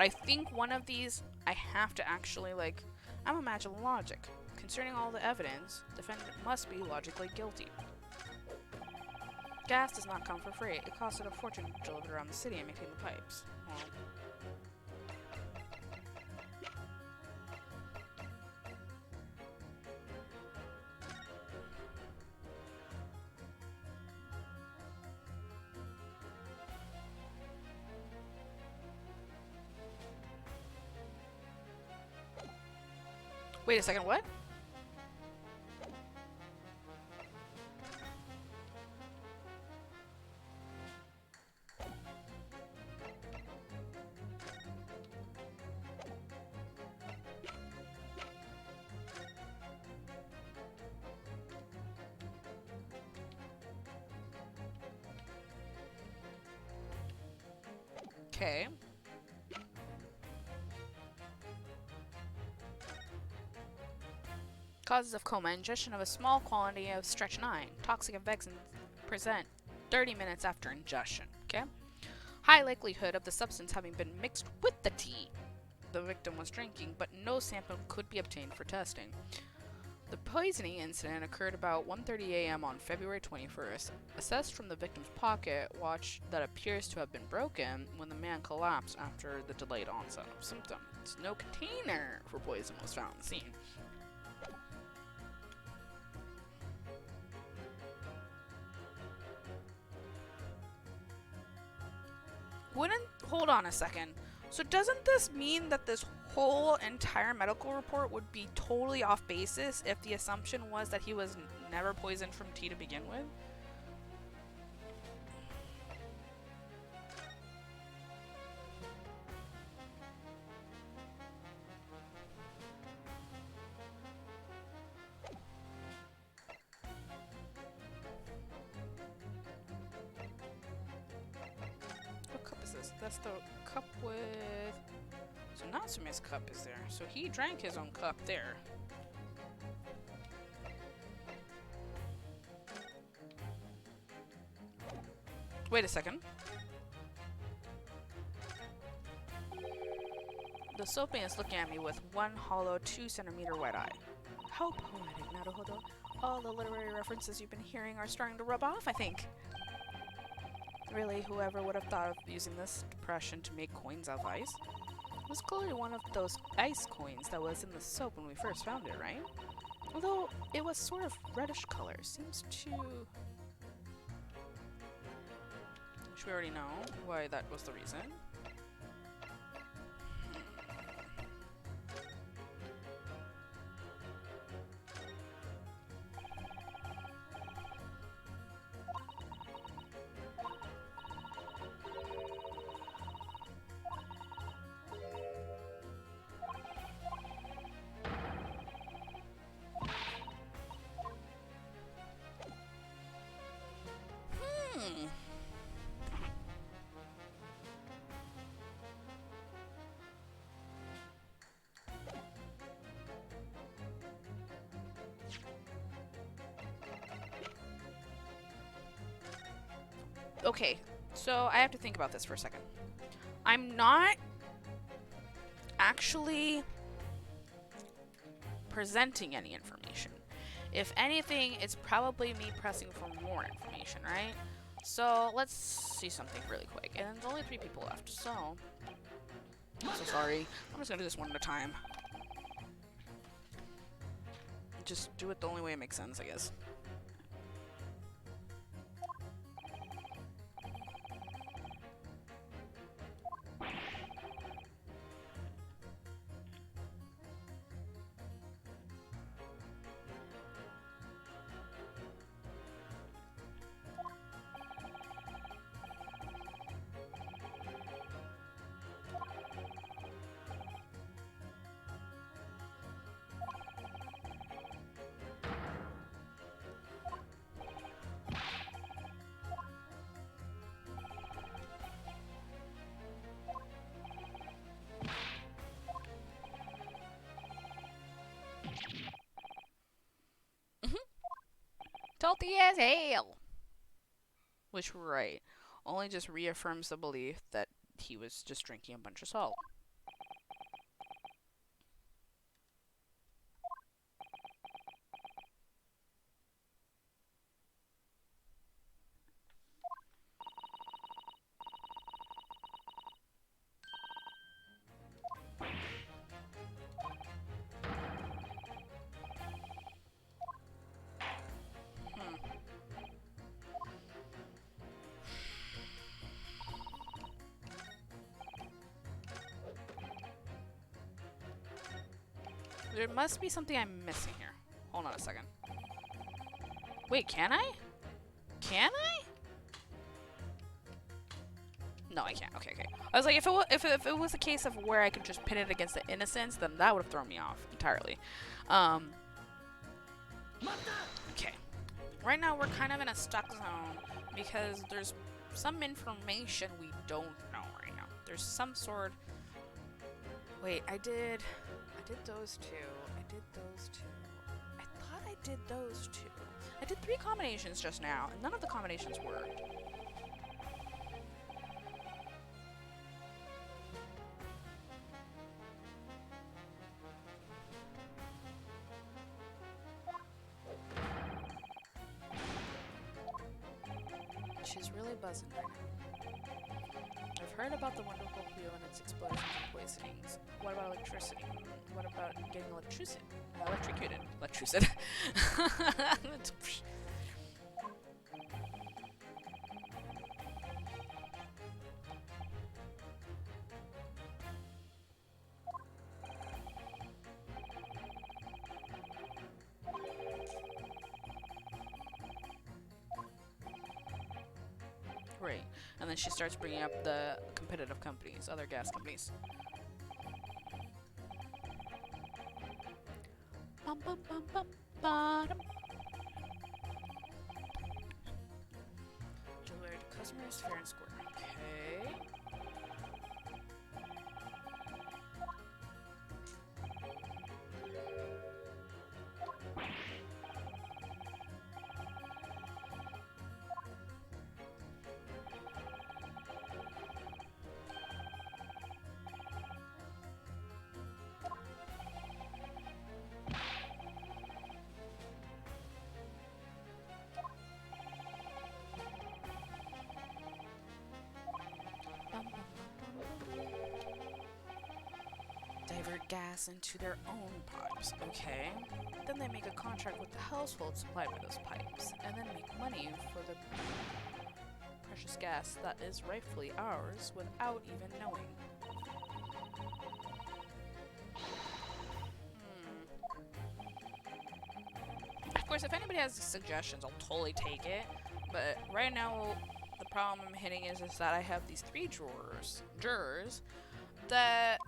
I think one of these, I have to actually, like, I'm imagining logic. Concerning all the evidence, defendant must be logically guilty. Gas does not come for free. It costed a fortune to deliver around the city and maintain the pipes. Well, wait a second, what? Okay. Causes of coma: ingestion of a small quantity of strychnine. Toxic effects present 30 minutes after ingestion. Okay. High likelihood of the substance having been mixed with the tea the victim was drinking, but no sample could be obtained for testing. The poisoning incident occurred about 1:30 a.m. on February 21st. Assessed from the victim's pocket watch that appears to have been broken when the man collapsed after the delayed onset of symptoms. No container for poison was found on the scene. Hold on a second. So doesn't this mean that this whole entire medical report would be totally off basis if the assumption was that he was never poisoned from tea to begin with? What cup is this? That's the cup with... So Natsume's cup is there. So he drank his own cup there. Wait a second. The soapman is looking at me with one hollow 2-centimeter wide eye. How poetic, Naruhodo. All the literary references you've been hearing are starting to rub off, I think. Really, whoever would have thought of using this depression to make coins out of ice? It was clearly one of those ice coins that was in the soap when we first found it, right? Although it was sort of reddish color, seems to... Which we already know why that was the reason. Okay, so I have to think about this for a second. I'm not actually presenting any information. If anything, it's probably me pressing for more information, right? So let's see something really quick. And there's only 3 people left, so... I'm so sorry. I'm just gonna do this one at a time. Just do it the only way it makes sense, I guess. Salty as hell! Which, right, only just reaffirms the belief that he was just drinking a bunch of salt. There must be something I'm missing here. Hold on a second. Wait, can I? Can I? No, I can't. Okay, okay. I was like, if it was a case of where I could just pin it against the innocence, then that would have thrown me off entirely. Okay. Right now, we're kind of in a stuck zone because there's some information we don't know right now. There's some sort... Wait, I did those 2. I did those 2. I thought I did those 2. I did 3 combinations just now, and none of the combinations worked. she's really buzzing right now. I've heard about the wonderful wheel and its explosions and poisonings. What about electricity? What about getting electrocuted? Electrocuted. Right, and then she starts bringing up the competitive companies, other gas companies. Bum, bum, bum, bum, bottom. Delivery to customers fair and square. Okay. Divert gas into their own pipes. Okay. Then they make a contract with the household supplied by those pipes, and then make money for the precious gas that is rightfully ours without even knowing. Of course, if anybody has suggestions, I'll totally take it. But right now, the problem I'm hitting is that I have these three jurors that,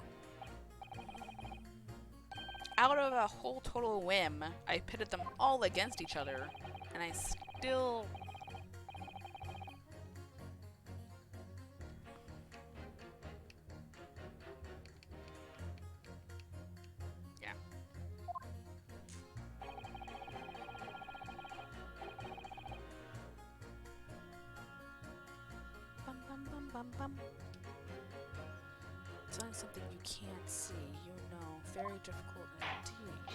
out of a whole total whim, I pitted them all against each other, and I still... Yeah. Bum, bum, bum, bum, bum. Selling something you can't see, you know, very difficult indeed.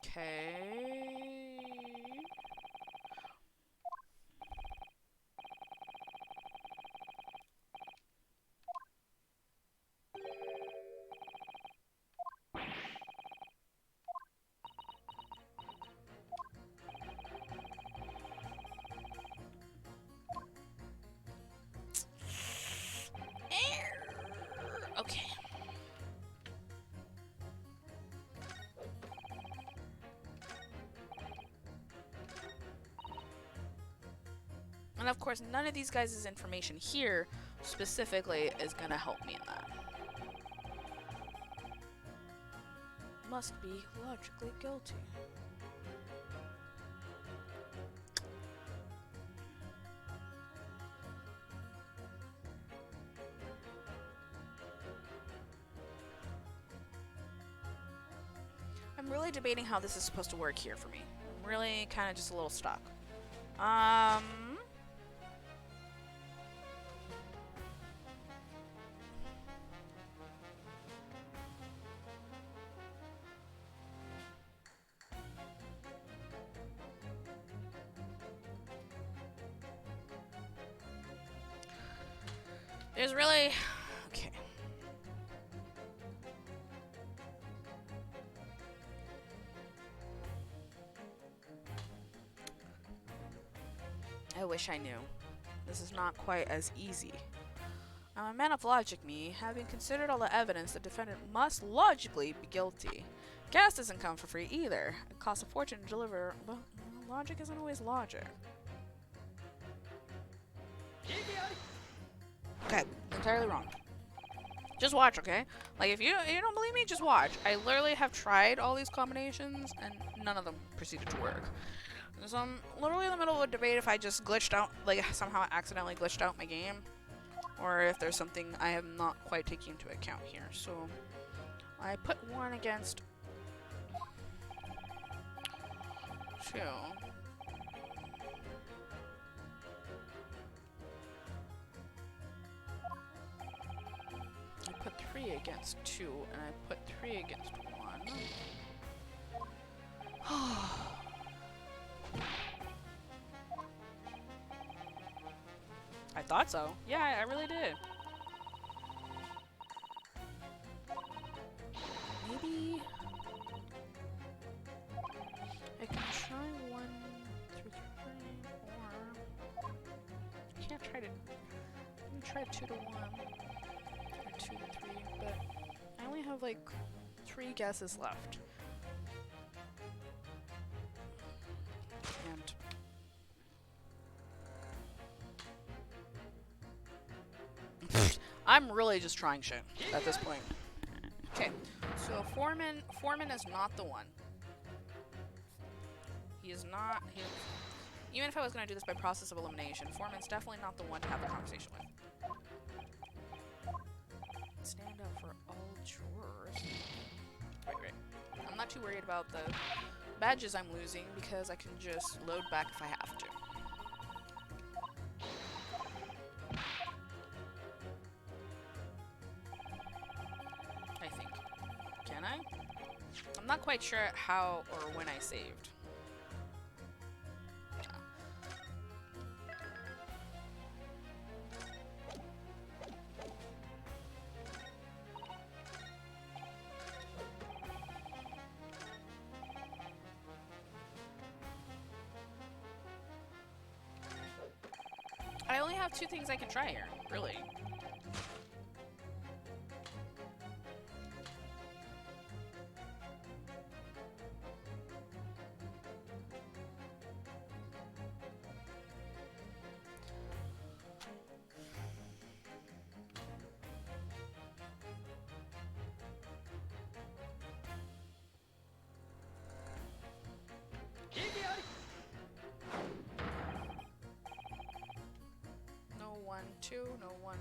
Okay. Okay. And of course, none of these guys' information here specifically is gonna help me in that. Must be logically guilty. I'm really debating how this is supposed to work here for me. I'm really kind of just a little stuck. There's really... Okay. I wish I knew. This is not quite as easy. I'm a man of logic, me. Having considered all the evidence, the defendant must logically be guilty. Gas doesn't come for free either. It costs a fortune to deliver, but logic isn't always logic. Okay, entirely wrong. Just watch, okay? Like, if you don't believe me, just watch. I literally have tried all these combinations, and none of them proceeded to work. So I'm literally in the middle of a debate if I just glitched out, like, somehow accidentally glitched out my game, or if there's something I am not quite taking into account here. So I put 1 against 2. I put 3 against 2, and I put 3 against 1. thought so. Yeah, I really did. Maybe I can try 1 through 3, or I can't try to. Let me try 2 to 1 or 2 to 3, but I only have like 3 guesses left. And I'm really just trying shit at this point. Okay, so Foreman is not the one. He is not. Even if I was going to do this by process of elimination, Foreman's definitely not the one to have the conversation with. Stand up for all jurors. Right. I'm not too worried about the badges I'm losing because I can just load back if I have to. I think. Can I? I'm not quite sure how or when I saved. I only have 2 things I can try here, really. No 1, 2, no 1,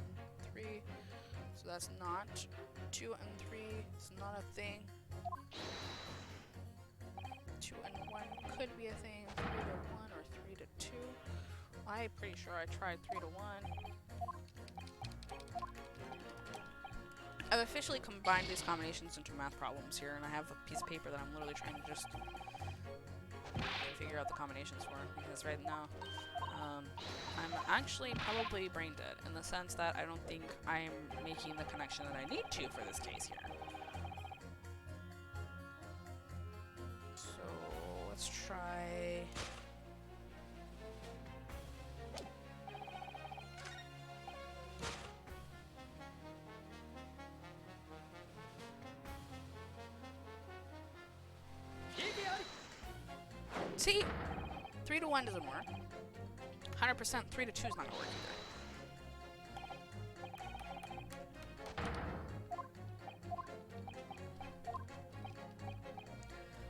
3. So that's not 2 and 3. It's not a thing. 2 and 1 could be a thing. 3 to 1 or 3 to 2. I'm pretty sure I tried 3 to 1. I've officially combined these combinations into math problems here, and I have a piece of paper that I'm literally trying to just figure out the combinations for, because right now I'm actually probably brain dead in the sense that I don't think I'm making the connection that I need to for this case here. So let's try. See? 3 to 1 doesn't work. 100% 3 to 2 is not gonna work either.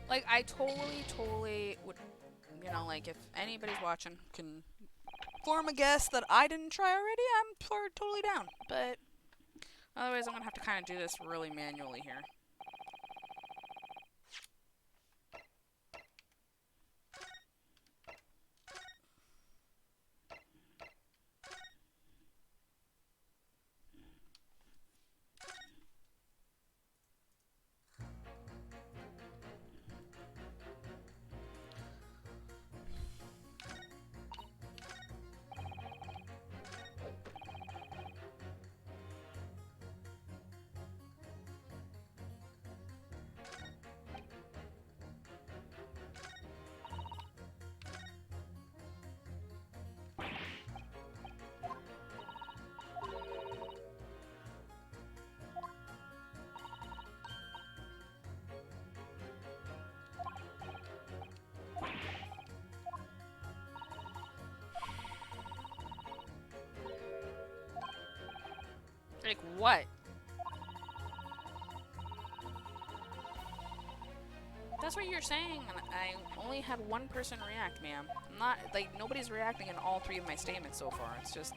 Like, I totally would, you know, like, if anybody's watching can form a guess that I didn't try already, I'm totally down. But otherwise, I'm gonna have to kind of do this really manually here. Like, what? That's what you're saying, and I only had 1 person react, ma'am. I'm not, like, nobody's reacting in all 3 of my statements so far. It's just...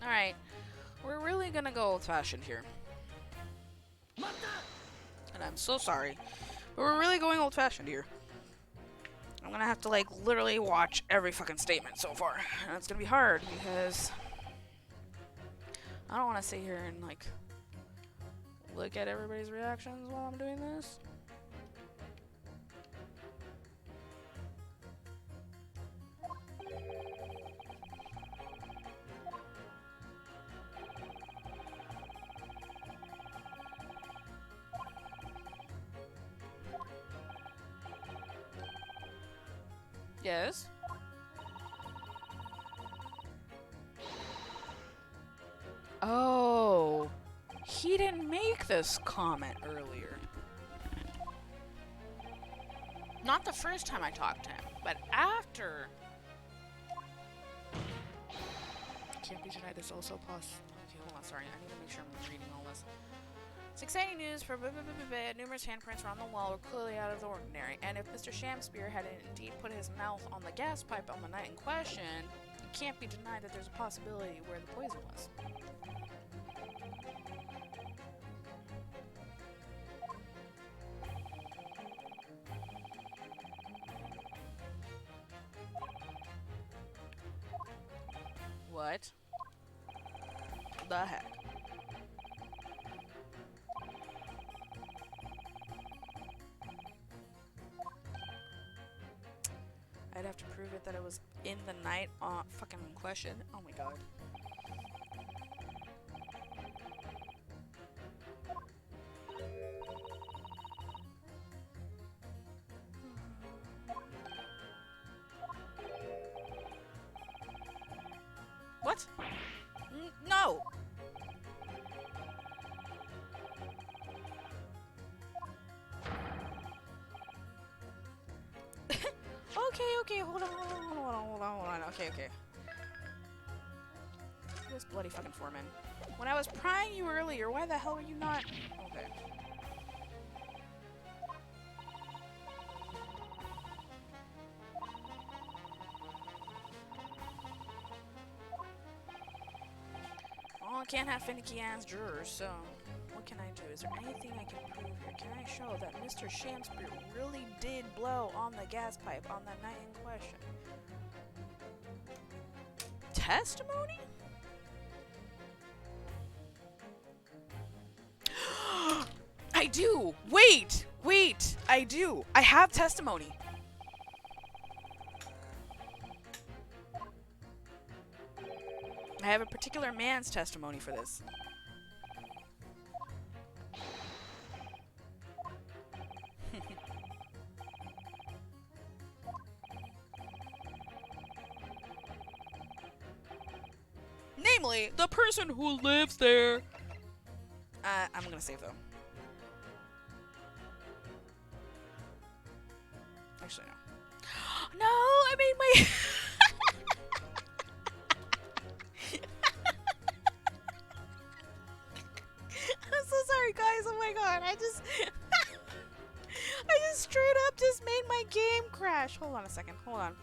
Alright, we're really gonna go old-fashioned here. I'm so sorry. But we're really going old-fashioned here. I'm gonna have to, like, literally watch every fucking statement so far. And it's gonna be hard because I don't want to sit here and, like, look at everybody's reactions while I'm doing this. Yes? Oh, he didn't make this comment earlier. Not the first time I talked to him, but after. Can't be denied. It's also possible. Okay, hold on. Sorry, I need to make sure I'm reading all this. It's exciting news for numerous handprints around the wall were clearly out of the ordinary, and if Mr. Shamspear had indeed put his mouth on the gas pipe on the night in question, it can't be denied that there's a possibility where the poison was. What the heck? I'd have to prove it that it was in the night on fucking question. Oh my god. What? No! Okay, hold on. Okay. This bloody fucking foreman. When I was prying you earlier, why the hell were you not? Okay. Well, I can't have finicky ass jurors, so what can I do? Is there anything I can prove here? Can I show that Mr. Shamspear really did blow on the gas pipe on that night in question? Testimony? I do! Wait! I do! I have testimony! I have a particular man's testimony for this. Namely, the person who lives there. I'm gonna save though. Actually, no. No, I made my. I'm so sorry, guys. Oh my god, I just straight up just made my game crash. Hold on a second. Hold on.